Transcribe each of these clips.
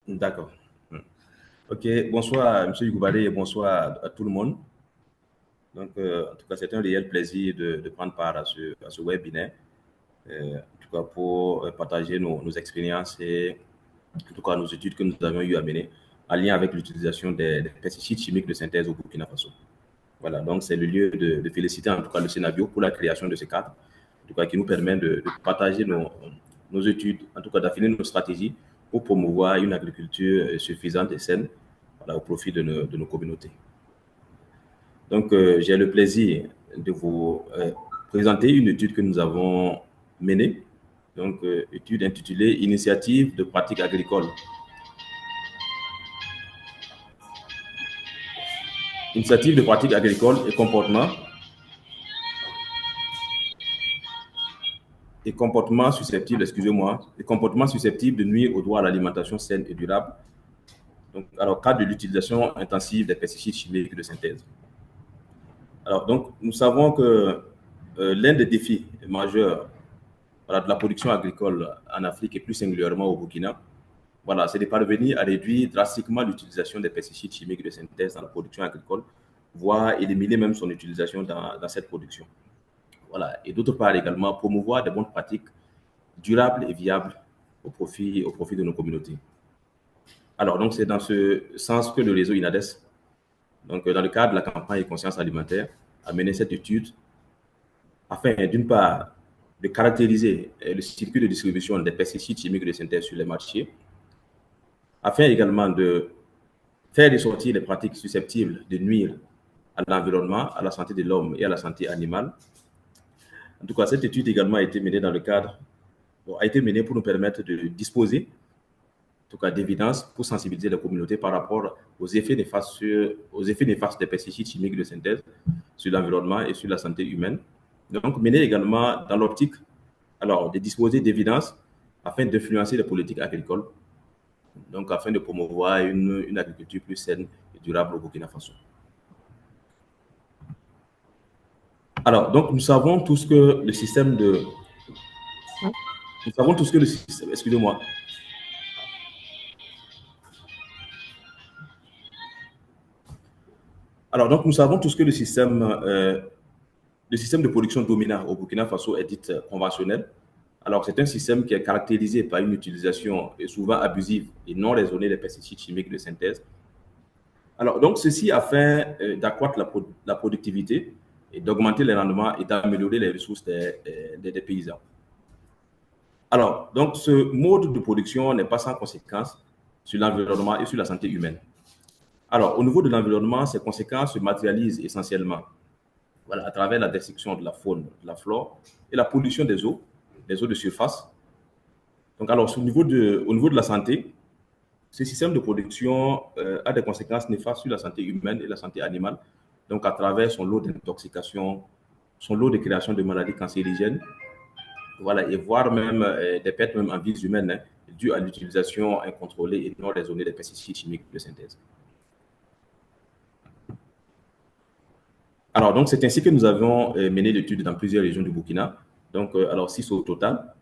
D'accord. OK, bonsoir, M. Yougoubalé, et bonsoir à tout le monde. Donc, en tout cas, c'est un réel plaisir de prendre part à ce webinaire, en tout cas pour partager nos expériences et en tout cas nos études que nous avons eu à mener en lien avec l'utilisation des pesticides chimiques de synthèse au Burkina Faso. Voilà, donc c'est le lieu de féliciter en tout cas le Sénabio pour la création de ce cadre, en tout cas qui nous permet de partager nos études, en tout cas d'affiner nos stratégies pour promouvoir une agriculture suffisante et saine, voilà, au profit de nos communautés. Donc, j'ai le plaisir de vous présenter une étude que nous avons menée, donc étude intitulée Initiative de pratique agricole. Initiative de pratique agricole et comportements susceptibles, excusez-moi, les comportements susceptibles de nuire au droit à l'alimentation saine et durable. Donc, alors, cadre de l'utilisation intensive des pesticides chimiques de synthèse. Alors, donc, nous savons que l'un des défis majeurs, voilà, de la production agricole en Afrique et plus singulièrement au Burkina, voilà, c'est de parvenir à réduire drastiquement l'utilisation des pesticides chimiques de synthèse dans la production agricole, voire éliminer même son utilisation dans cette production. Voilà. Et d'autre part également, promouvoir des bonnes pratiques durables et viables au profit de nos communautés. Alors, donc, c'est dans ce sens que le réseau INADES, donc, dans le cadre de la campagne Conscience alimentaire, a mené cette étude afin, d'une part, de caractériser le circuit de distribution des pesticides chimiques de synthèse sur les marchés, afin également de faire ressortir les pratiques susceptibles de nuire à l'environnement, à la santé de l'homme et à la santé animale. En tout cas, cette étude également a été menée dans le cadre, a été menée pour nous permettre de disposer, en tout cas, d'évidence pour sensibiliser la communauté par rapport aux effets néfastes des pesticides chimiques de synthèse sur l'environnement et sur la santé humaine. Donc, menée également dans l'optique, alors, de disposer d'évidence afin d'influencer les politiques agricoles, donc afin de promouvoir une agriculture plus saine et durable au Burkina Faso. Alors, donc, nous savons tous que le système de... Nous savons tous que le système... Excusez-moi. Alors, donc, nous savons tous que le système de production dominant au Burkina Faso est dit conventionnel. Alors, c'est un système qui est caractérisé par une utilisation souvent abusive et non raisonnée des pesticides chimiques de synthèse. Alors, donc, ceci afin d'accroître la productivité et d'augmenter les rendements et d'améliorer les ressources des paysans. Alors, donc, ce mode de production n'est pas sans conséquences sur l'environnement et sur la santé humaine. Alors, au niveau de l'environnement, ces conséquences se matérialisent essentiellement, voilà, à travers la destruction de la faune, de la flore et la pollution des eaux de surface. Donc, alors, au niveau de la santé, ce système de production a des conséquences néfastes sur la santé humaine et la santé animale, donc à travers son lot d'intoxication, son lot de création de maladies cancérigènes, voilà, et voire même des pertes même en vies humaines, hein, dues à l'utilisation incontrôlée et non raisonnée des pesticides chimiques de synthèse. Alors, donc, c'est ainsi que nous avons mené l'étude dans plusieurs régions du Burkina, donc, alors 6 au total,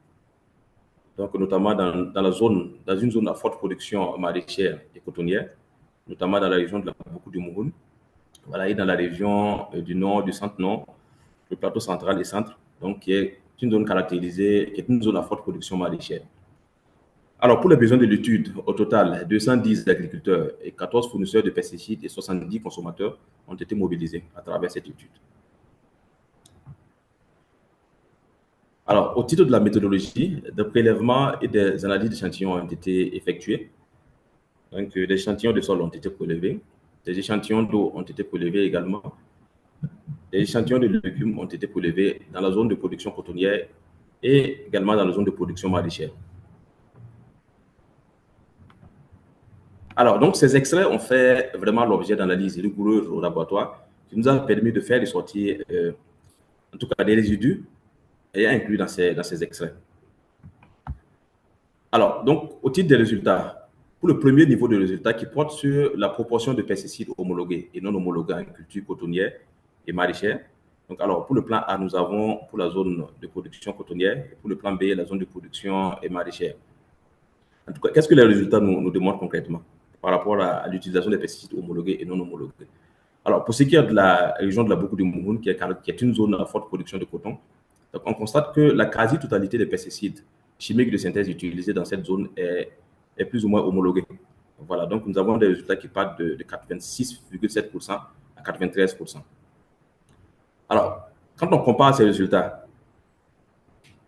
donc notamment dans une zone à forte production maraîchère et cotonnière, notamment dans la région de la Boukou du Mouhoun, voilà, et dans la région du nord, du centre-nord, le plateau central et centre, donc qui est une zone caractérisée, qui est une zone à forte production maraîchère. Alors, pour les besoins de l'étude, au total, 210 agriculteurs et 14 fournisseurs de pesticides et 70 consommateurs ont été mobilisés à travers cette étude. Alors, au titre de la méthodologie, des prélèvements et des analyses d'échantillons ont été effectués. Donc, des échantillons de sol ont été prélevés, des échantillons d'eau ont été prélevés également, des échantillons de légumes ont été prélevés dans la zone de production cotonnière et également dans la zone de production maraîchère. Alors, donc, ces extraits ont fait vraiment l'objet d'analyses rigoureuses au laboratoire qui nous a permis de faire ressortir, en tout cas, des résidus ayant inclus dans ces extraits. Alors, donc, au titre des résultats, pour le premier niveau de résultats qui porte sur la proportion de pesticides homologués et non homologués en culture cotonnière et maraîchère. Donc, alors, pour le plan A, nous avons pour la zone de production cotonnière et pour le plan B, la zone de production et maraîchère. En tout cas, qu'est-ce que les résultats nous démontrent concrètement par rapport à l'utilisation des pesticides homologués et non homologués? Alors, pour ce qui est de la région de la Boucle du Moumoun, qui est une zone à forte production de coton, donc on constate que la quasi-totalité des pesticides chimiques de synthèse utilisés dans cette zone est plus ou moins homologuée. Voilà, donc nous avons des résultats qui partent de 86,7% à 93%. Alors, quand on compare ces résultats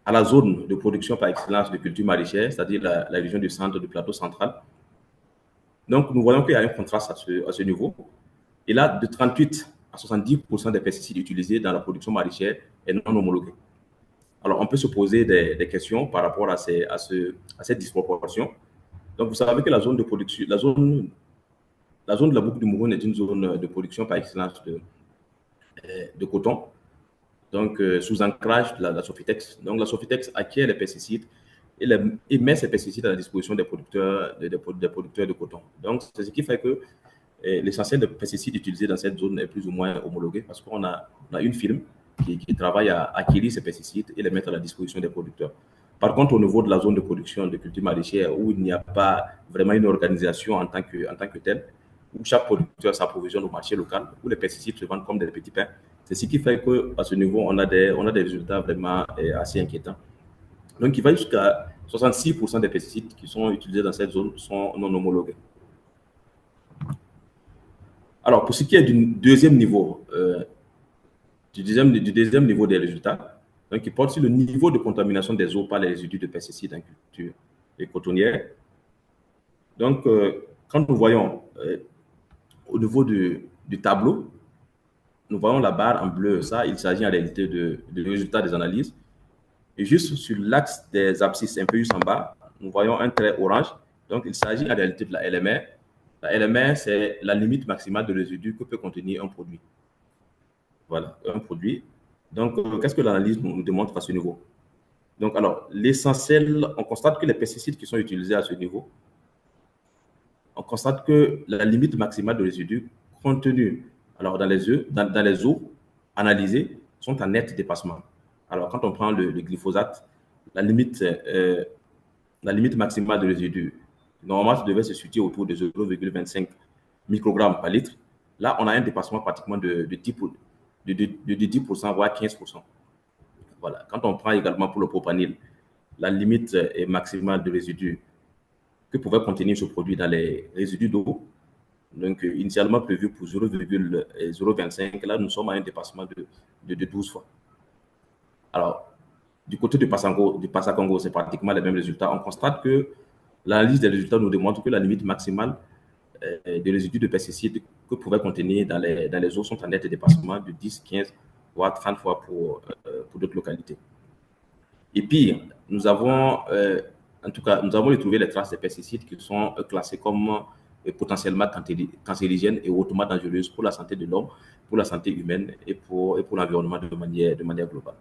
à la zone de production par excellence de culture maraîchère, c'est-à-dire la région du centre du plateau central, donc nous voyons qu'il y a un contraste à ce niveau. Et là, de 38 à 70% des pesticides utilisés dans la production maraîchère est non homologué. Alors, on peut se poser des questions par rapport à cette disproportion. Donc, vous savez que la zone de production, la zone de la boucle du Mouron est une zone de production par excellence de coton, donc sous ancrage de la Sofitex. Donc, la Sofitex acquiert les pesticides et met ces pesticides à la disposition des producteurs de coton. Donc, c'est ce qui fait que l'essentiel des pesticides utilisés dans cette zone est plus ou moins homologué parce qu'on a une firme qui travaille à acquérir ces pesticides et les mettre à la disposition des producteurs. Par contre, au niveau de la zone de production de culture maraîchère, où il n'y a pas vraiment une organisation en tant que telle, où chaque producteur s'approvisionne au marché local, où les pesticides se vendent comme des petits pains, c'est ce qui fait qu'à ce niveau, on a des résultats vraiment assez inquiétants. Donc, il va jusqu'à 66% des pesticides qui sont utilisés dans cette zone sont non homologués. Alors, pour ce qui est du deuxième niveau, du deuxième niveau des résultats, donc qui porte sur le niveau de contamination des eaux par les résidus de pesticides en culture et cotonnière. Donc, quand nous voyons au niveau du tableau, nous voyons la barre en bleu. Ça, il s'agit en réalité de résultats des analyses. Et juste sur l'axe des abscisses un peu juste en bas, nous voyons un trait orange. Donc, il s'agit en réalité de la LMR. La LMR, c'est la limite maximale de résidus que peut contenir un produit. Voilà, un produit. Donc, qu'est-ce que l'analyse nous démontre à ce niveau? Donc, alors, l'essentiel, on constate que les pesticides qui sont utilisés à ce niveau, on constate que la limite maximale de résidus contenus alors, dans les eaux analysées sont en net dépassement. Alors, quand on prend le glyphosate, la limite maximale de résidus, normalement, ça devait se situer autour de 0,25 microgrammes par litre. Là, on a un dépassement pratiquement de 10%, voire 15%. Voilà. Quand on prend également pour le propanil, la limite maximale de résidus que pouvait contenir ce produit dans les résidus d'eau, donc initialement prévu pour 0,025, là, nous sommes à un dépassement de 12 fois. Alors, du côté du Passacongo, c'est pratiquement les mêmes résultats. On constate que l'analyse des résultats nous démontre que la limite maximale des résidus de pesticides que pouvaient contenir dans les eaux sont en net dépassement de 10, 15, voire 30 fois pour d'autres localités. Et puis, nous avons retrouvé les traces des pesticides qui sont classés comme potentiellement cancérigènes et hautement dangereuses pour la santé de l'homme, pour la santé humaine et pour l'environnement de manière globale.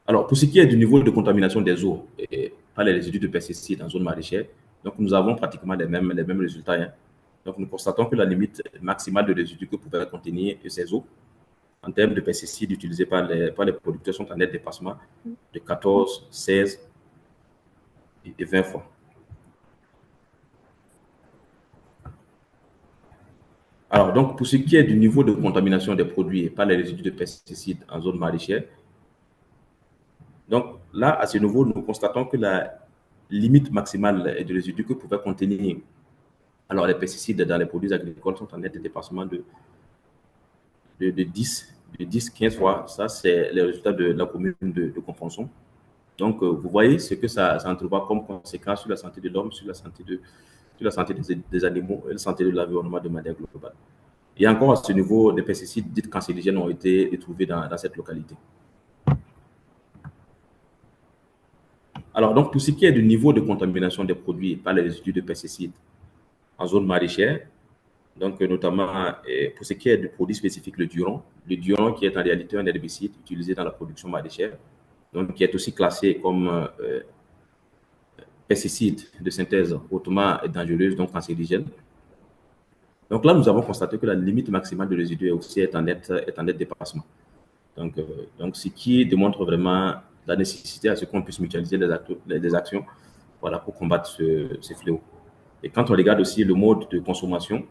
Alors, pour ce qui est du niveau de contamination des eaux par les résidus de pesticides en zone maraîchère, donc nous avons pratiquement les mêmes résultats. Hein. Donc, nous constatons que la limite maximale de résidus que pouvaient contenir ces eaux en termes de pesticides utilisés par les producteurs sont en net dépassement de 14, 16 et 20 fois. Alors, donc, pour ce qui est du niveau de contamination des produits par les résidus de pesticides en zone maraîchère, donc là, à ce niveau, nous constatons que la limite maximale de résidus que pouvaient contenir alors, les pesticides dans les produits agricoles sont en net dépassement de 10, 15 fois. Ça, c'est les résultats de la commune de Confonçon. Donc, vous voyez ce que ça entrevoit comme conséquence sur la santé de l'homme, sur la santé des animaux et la santé de l'environnement de manière globale. Et encore à ce niveau, des pesticides dits cancérigènes ont été trouvés dans cette localité. Alors, donc, pour ce qui est du niveau de contamination des produits par les résidus de pesticides en zone maraîchère, donc notamment pour ce qui est du produit spécifique, le duron qui est en réalité un herbicide utilisé dans la production maraîchère, donc qui est aussi classé comme pesticide de synthèse hautement dangereuse, donc cancérigène. Donc là, nous avons constaté que la limite maximale de résidus aussi est en net dépassement. Donc, ce qui démontre vraiment la nécessité à ce qu'on puisse mutualiser les actions, voilà, pour combattre ces fléaux. Et quand on regarde aussi le mode de consommation,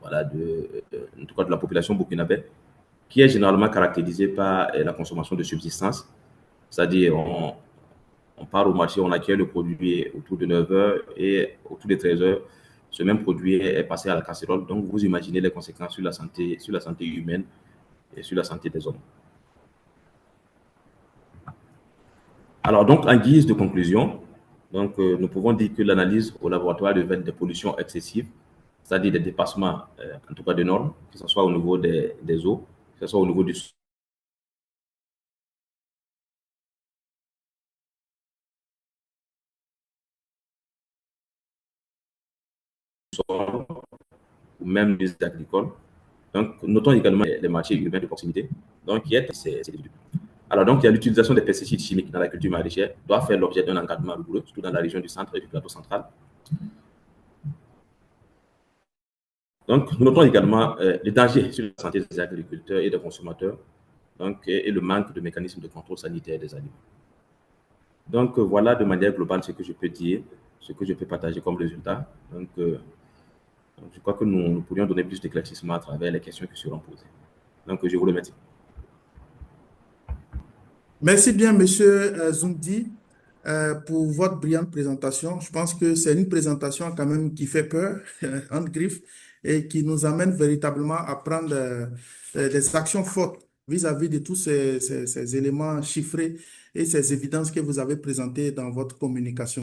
voilà, en tout cas de la population burkinabé, qui est généralement caractérisée par la consommation de subsistance, c'est-à-dire on part au marché, on acquiert le produit autour de 9 heures et autour de 13 heures, ce même produit est passé à la casserole. Donc, vous imaginez les conséquences sur la santé humaine et sur la santé des hommes. Alors, donc, en guise de conclusion, donc, nous pouvons dire que l'analyse au laboratoire révèle des pollutions excessives, c'est-à-dire des dépassements, en tout cas de normes, que ce soit au niveau des eaux, que ce soit au niveau du sol ou même des agricoles. Donc, notons également les marchés urbains de proximité, donc qui est ces individus. Alors, donc, il y a l'utilisation des pesticides chimiques dans l'agriculture maraîchère, doit faire l'objet d'un encadrement rigoureux, surtout dans la région du centre et du plateau central. Donc, nous notons également les dangers sur la santé des agriculteurs et des consommateurs, donc, et le manque de mécanismes de contrôle sanitaire des aliments. Donc, voilà de manière globale ce que je peux dire, ce que je peux partager comme résultat. Donc, je crois que nous pourrions donner plus d'éclaircissement à travers les questions qui seront posées. Donc, je vous remercie. Merci bien, Monsieur Zoundi, pour votre brillante présentation. Je pense que c'est une présentation quand même qui fait peur, entre griffes, et qui nous amène véritablement à prendre des actions fortes vis-à-vis de tous ces éléments chiffrés et ces évidences que vous avez présentées dans votre communication.